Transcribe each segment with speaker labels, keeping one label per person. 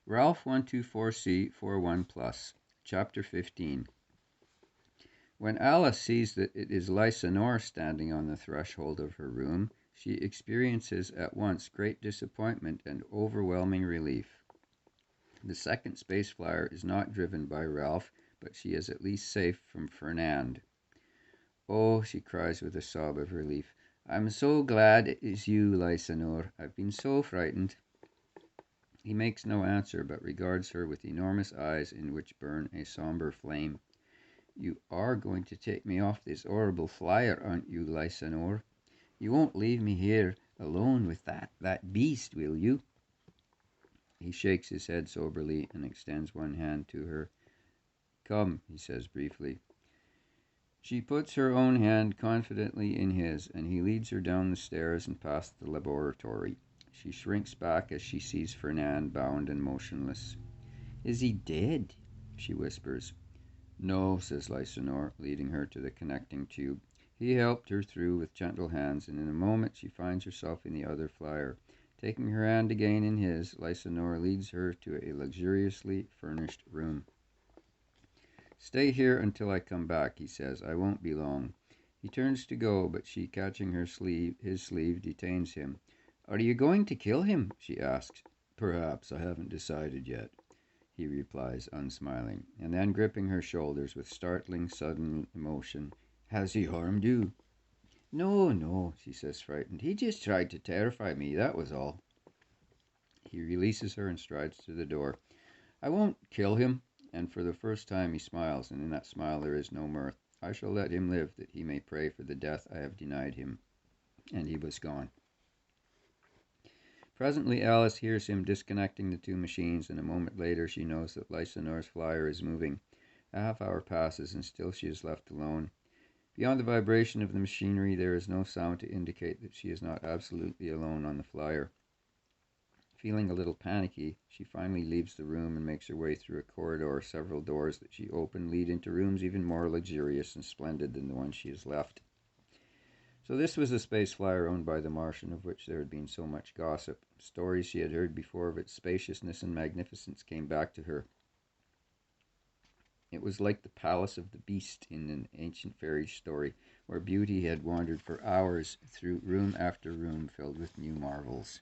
Speaker 1: Ralph 124C 41 Plus, Chapter 15. When Alice sees that it is Lysanor standing on the threshold of her room, she experiences at once great disappointment and overwhelming relief. The second space flyer is not driven by Ralph, but she is at least safe from Fernand. "Oh," she cries with a sob of relief, "I'm so glad it is you, Lysanor. I've been so frightened." He makes no answer, but regards her with enormous eyes in which burn a somber flame. "You are going to take me off this horrible flyer, aren't you, Lysanor? You won't leave me here alone with that beast, will you?" He shakes his head soberly and extends one hand to her. "Come," he says briefly. She puts her own hand confidently in his, and he leads her down the stairs and past the laboratory. She shrinks back as she sees Fernand bound and motionless. "Is he dead?" she whispers. "No," says Lysanor, leading her to the connecting tube. He helped her through with gentle hands, and in a moment she finds herself in the other flyer. Taking her hand again in his, Lysanor leads her to a luxuriously furnished room. "Stay here until I come back," he says. "I won't be long." He turns to go, but she, catching his sleeve, detains him. "Are you going to kill him?" she asks. "Perhaps. I haven't decided yet," he replies, unsmiling, and then gripping her shoulders with startling, sudden emotion. "Has he harmed you?" "No, no," she says, frightened. "He just tried to terrify me, that was all." He releases her and strides to the door. "I won't kill him," and for the first time he smiles, and in that smile there is no mirth. "I shall let him live, that he may pray for the death I have denied him." And he was gone. Presently Alice hears him disconnecting the two machines, and a moment later she knows that Lysanor's flyer is moving. A half hour passes, and still she is left alone. Beyond the vibration of the machinery there is no sound to indicate that she is not absolutely alone on the flyer. Feeling a little panicky, she finally leaves the room and makes her way through a corridor. Several doors that she opened lead into rooms even more luxurious and splendid than the one she has left. So this was the space flyer owned by the Martian, of which there had been so much gossip. Stories she had heard before of its spaciousness and magnificence came back to her. It was like the palace of the beast in an ancient fairy story, where beauty had wandered for hours through room after room filled with new marvels.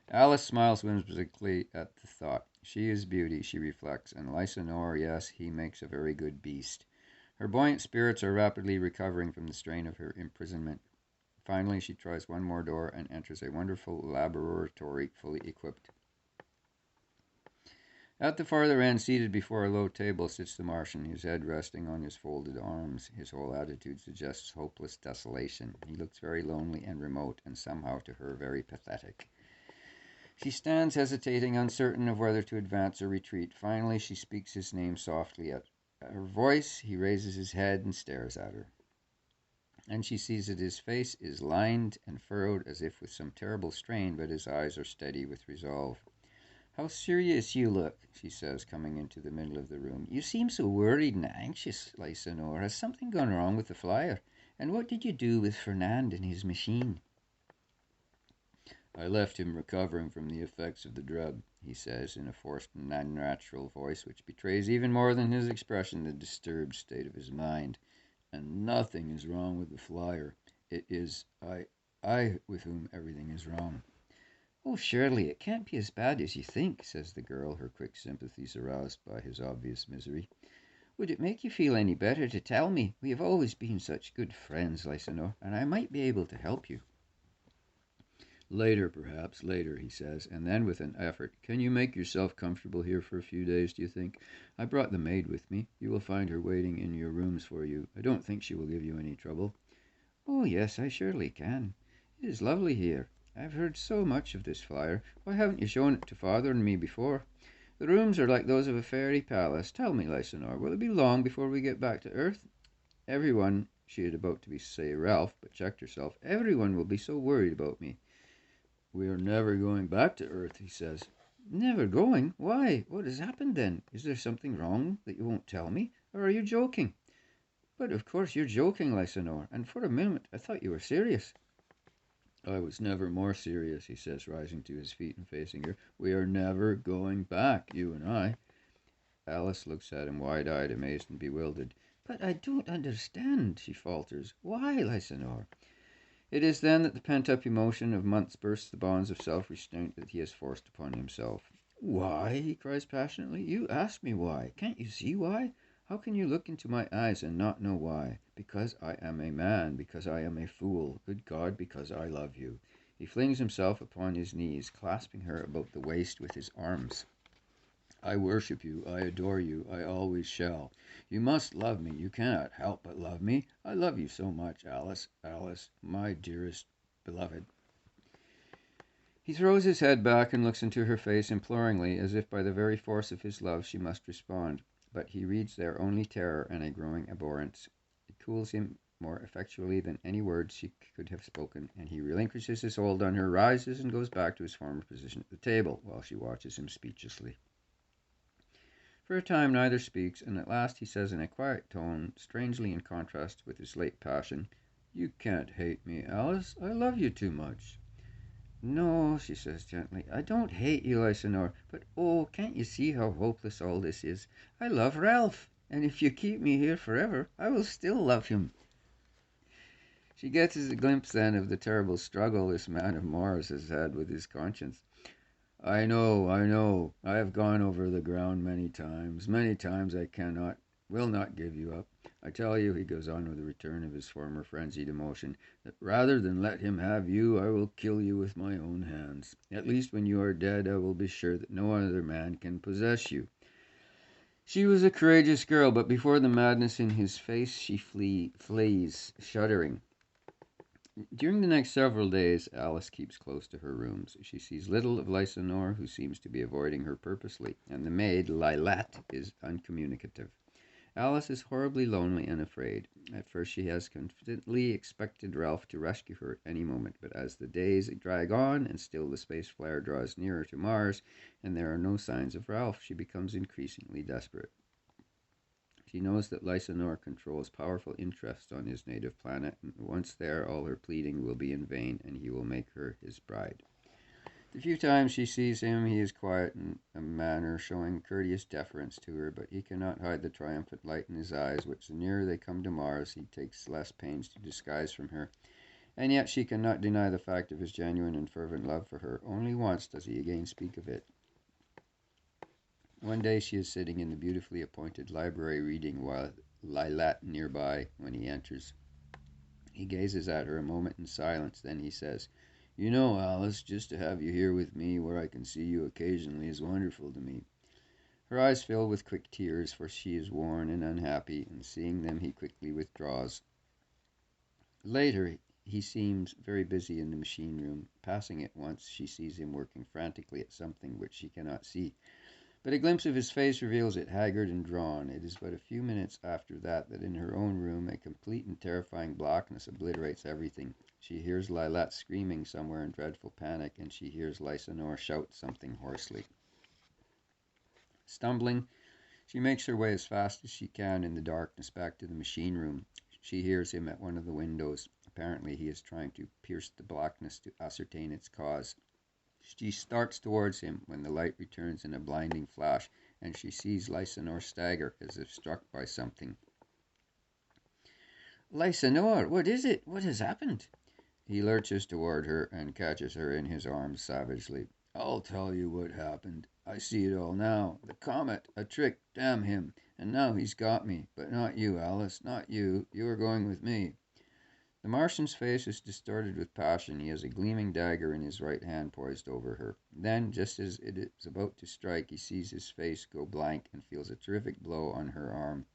Speaker 1: Alice smiles whimsically at the thought. She is beauty, she reflects, and Lysanor, yes, he makes a very good beast. Her buoyant spirits are rapidly recovering from the strain of her imprisonment. Finally, she tries one more door and enters a wonderful laboratory fully equipped. At the farther end, seated before a low table, sits the Martian, his head resting on his folded arms. His whole attitude suggests hopeless desolation. He looks very lonely and remote, and somehow to her very pathetic. She stands hesitating, uncertain of whether to advance or retreat. Finally, she speaks his name softly. At her voice, he raises his head and stares at her. And she sees that his face is lined and furrowed as if with some terrible strain, but his eyes are steady with resolve. "How serious you look," she says, coming into the middle of the room. "You seem so worried and anxious, Lysanor. Has something gone wrong with the flyer? And what did you do with Fernand and his machine?" "I left him recovering from the effects of the drug," he says, in a forced and unnatural voice which betrays even more than his expression the disturbed state of his mind. "And nothing is wrong with the flyer. It is I with whom everything is wrong." "Oh, surely it can't be as bad as you think," says the girl, her quick sympathies aroused by his obvious misery. "Would it make you feel any better to tell me? We have always been such good friends, Lysanor, and I might be able to help you." "Later, perhaps, later," he says, and then with an effort, "Can you make yourself comfortable here for a few days, do you think? I brought the maid with me. You will find her waiting in your rooms for you. I don't think she will give you any trouble." "Oh, yes, I surely can. It is lovely here. I've heard so much of this flyer. Why haven't you shown it to father and me before? The rooms are like those of a fairy palace. Tell me, Lysanor, will it be long before we get back to Earth? Everyone," she had about to say Ralph, but checked herself, "everyone will be so worried about me." "We are never going back to Earth," he says. "Never going? Why? What has happened then? Is there something wrong that you won't tell me? Or are you joking?" "But of course you're joking, Lysanor, and for a moment I thought you were serious." I was never more serious, he says, rising to his feet and facing her. We are never going back, you and I. Alice looks at him wide-eyed, amazed and bewildered. But I don't understand, she falters. Why, Lysanor? It is then that the pent-up emotion of months bursts the bonds of self-restraint that he has forced upon himself. Why? He cries passionately. You ask me why. Can't you see why? How can you look into my eyes and not know why? Because I am a man, because I am a fool. Good God, because I love you. He flings himself upon his knees, clasping her about the waist with his arms. I worship you, I adore you, I always shall. You must love me, you cannot help but love me. I love you so much, Alice, Alice, my dearest beloved. He throws his head back and looks into her face imploringly, as if by the very force of his love she must respond. But he reads there only terror and a growing abhorrence. It cools him more effectually than any words she could have spoken, and he relinquishes his hold on her, rises, and goes back to his former position at the table, while she watches him speechlessly. For a time neither speaks, and at last he says in a quiet tone, strangely in contrast with his late passion, You can't hate me, Alice. I love you too much. No, she says gently, I don't hate you, Lysanor, but oh, can't you see how hopeless all this is? I love Ralph, and if you keep me here forever, I will still love him. She gets a glimpse then of the terrible struggle this man of Mars has had with his conscience. I know, I have gone over the ground many times I will not give you up. I tell you, he goes on with a return of his former frenzied emotion, that rather than let him have you, I will kill you with my own hands. At least when you are dead, I will be sure that no other man can possess you. She was a courageous girl, but before the madness in his face, she flees, shuddering. During the next several days, Alice keeps close to her rooms. She sees little of Lysanor, who seems to be avoiding her purposely, and the maid, Lilat, is uncommunicative. Alice is horribly lonely and afraid. At first she has confidently expected Ralph to rescue her at any moment, but as the days drag on, and still the space flyer draws nearer to Mars, and there are no signs of Ralph, she becomes increasingly desperate. She knows that Lysanor controls powerful interests on his native planet, and once there, all her pleading will be in vain, and he will make her his bride. The few times she sees him, he is quiet in a manner, showing courteous deference to her, but he cannot hide the triumphant light in his eyes, which the nearer they come to Mars, he takes less pains to disguise from her. And yet she cannot deny the fact of his genuine and fervent love for her. Only once does he again speak of it. One day she is sitting in the beautifully appointed library reading, while Lilat nearby, when he enters. He gazes at her a moment in silence, then he says, You know, Alice, just to have you here with me, where I can see you occasionally, is wonderful to me. Her eyes fill with quick tears, for she is worn and unhappy, and seeing them he quickly withdraws. Later, he seems very busy in the machine room. Passing it once, she sees him working frantically at something which she cannot see. But a glimpse of his face reveals it haggard and drawn. It is but a few minutes after that in her own room a complete and terrifying blackness obliterates everything. She hears Lilat screaming somewhere in dreadful panic, and she hears Lysanor shout something hoarsely. Stumbling, she makes her way as fast as she can in the darkness back to the machine room. She hears him at one of the windows. Apparently he is trying to pierce the blackness to ascertain its cause. She starts towards him when the light returns in a blinding flash, and she sees Lysanor stagger as if struck by something. Lysanor, what is it? What has happened? He lurches toward her and catches her in his arms savagely. I'll tell you what happened. I see it all now. The comet, a trick, damn him. And now he's got me. But not you, Alice, not you. You are going with me. The Martian's face is distorted with passion. He has a gleaming dagger in his right hand poised over her. Then, just as it is about to strike, he sees his face go blank and feels a terrific blow on her arm.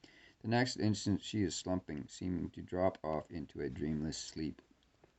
Speaker 1: The next instant she is slumping, seeming to drop off into a dreamless sleep.